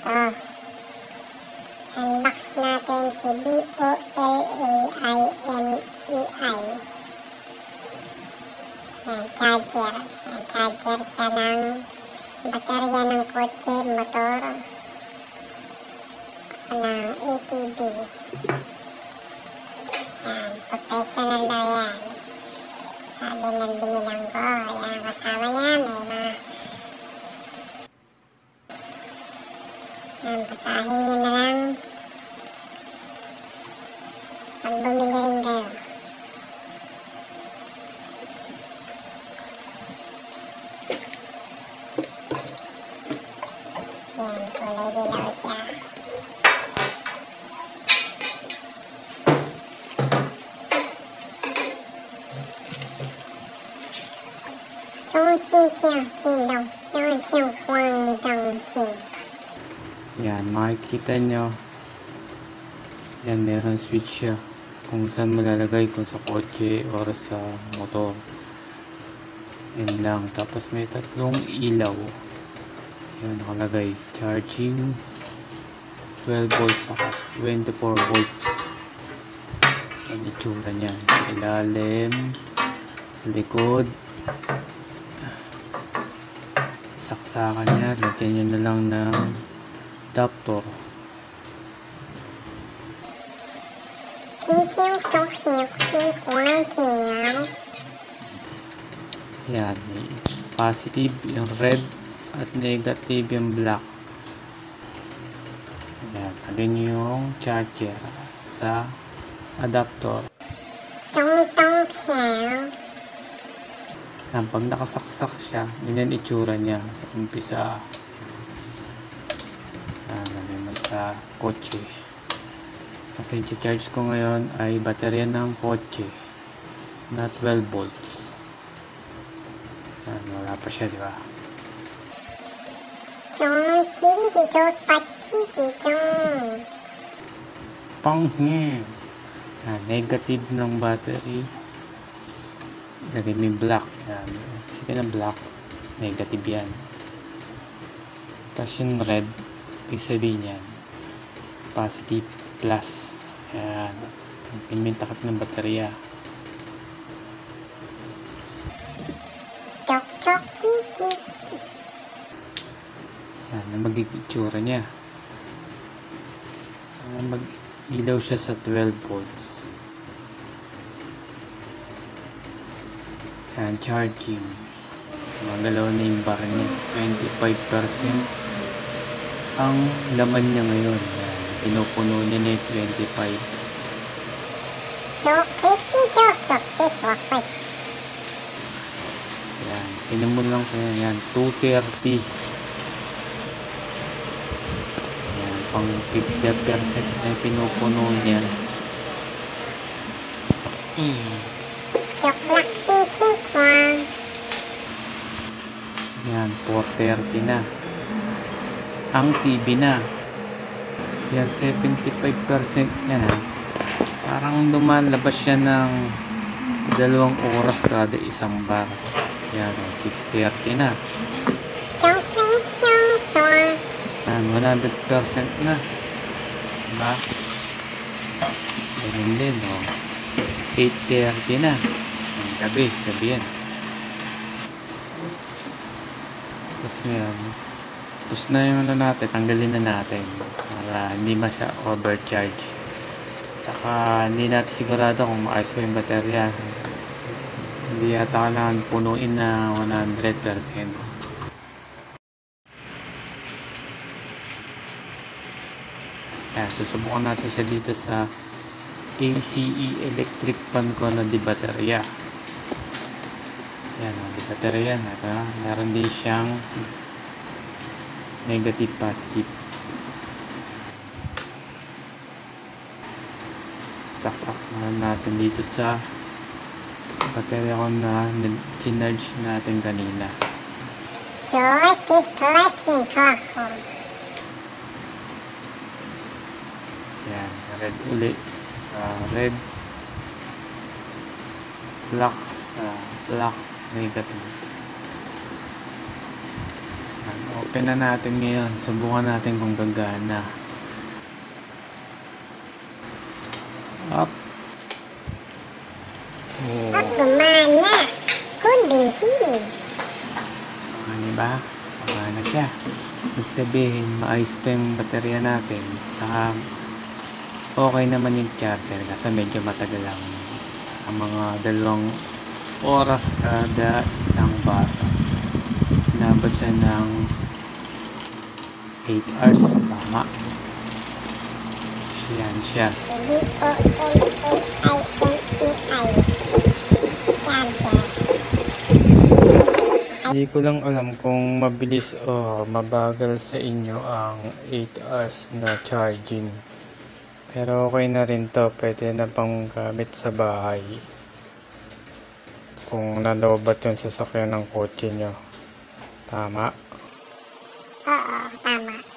ito. Unbox natin si BOLAIMEI. Charger. Charger siya ng baterya ng kotse, motor, ng ATV. Professional daw yan. Sabi ng binilang ko. Yan, kasama niya. May mga basahin nyo na lang pag bumili rin kayo. Yan, kulay dilaw siya. Yan, makikita nyo. Yan, meron switch siya kung saan malalagay, kung sa kotse or sa motor. Yan lang. Tapos may tatlong ilaw. Yan, nakalagay. Charging 12 volts saka 24 volts. Yan, itsura niya. Sa ilalim, sa likod, saksakan niya. Lagyan nyo na lang ng adapter. Yan, positive yung red at negative yung black. Yan, lagyan nyo yung charger sa adapter. Yan, pag nakasaksak siya, yun itsura niya sa umpisa. Lagyan mo sa kotse. Kasi i-charge ko ngayon ay baterya ng kotse na 12 volts. Yan, wala pa siya, di ba? Negative ng battery. Lagay mo yung black. Yan. Kasi ng black, negative yan. Tapos yung red, ibig sabihin yan, positive, plus. Yan. Yung takip ng baterya. Yan, ang magiging itsura niya. Mag-ilaw siya sa 12 volts. Yan, charging. Magalaw na yung bar niya. 25% ang laman niya ngayon. Yan, pinupuno niya na yung 25. Yan, sinimul lang ko yan. 230. Yan, pang 50% na yung pinupuno niya. Yan, 430 na. Ang TV na. Yan, 75% na. Parang lumalabas siya ng 2 oras kada isang bar. Yan, 630 na. Yan, 100% na. Diba? Ganun din, o. 830 na. Gabi yan. Tapos ngayon, tapos na yung natin, tanggalin na natin para hindi masya overcharge. Saka hindi natin sigurado kung maayos pa yung baterya. Hindi yata kailangan punuin na 100%. Kaya susubukan natin siya dito sa ACE electric fan ko na di baterya. Yan, di baterya yan. Meron din siyang negative, positive. Saksak na natin dito sa baterya ko na chinarge natin kanina. Yan, red ulit sa red, black sa black, negative. Yan, Open na natin ngayon. Subukan natin kung gagana. Up. Oh. At gumana. Convincing. Diba? Gumana siya. Ibig sabihin, maayos pa yung baterya natin. Saka, okay naman yung charger kasi medyo matagal lang. Ang mga 2 oras kada isang bata. Inabot siya ng 8 hours. Tama. Yan siya. Charger. Hindi ko lang alam kung mabilis o mabagal sa inyo ang 8 hours na charging. Pero okay na rin to. Pwede na pang gamit sa bahay. Kung nalobat yung sasakyan ng kotse nyo. Tama? Oo, tama.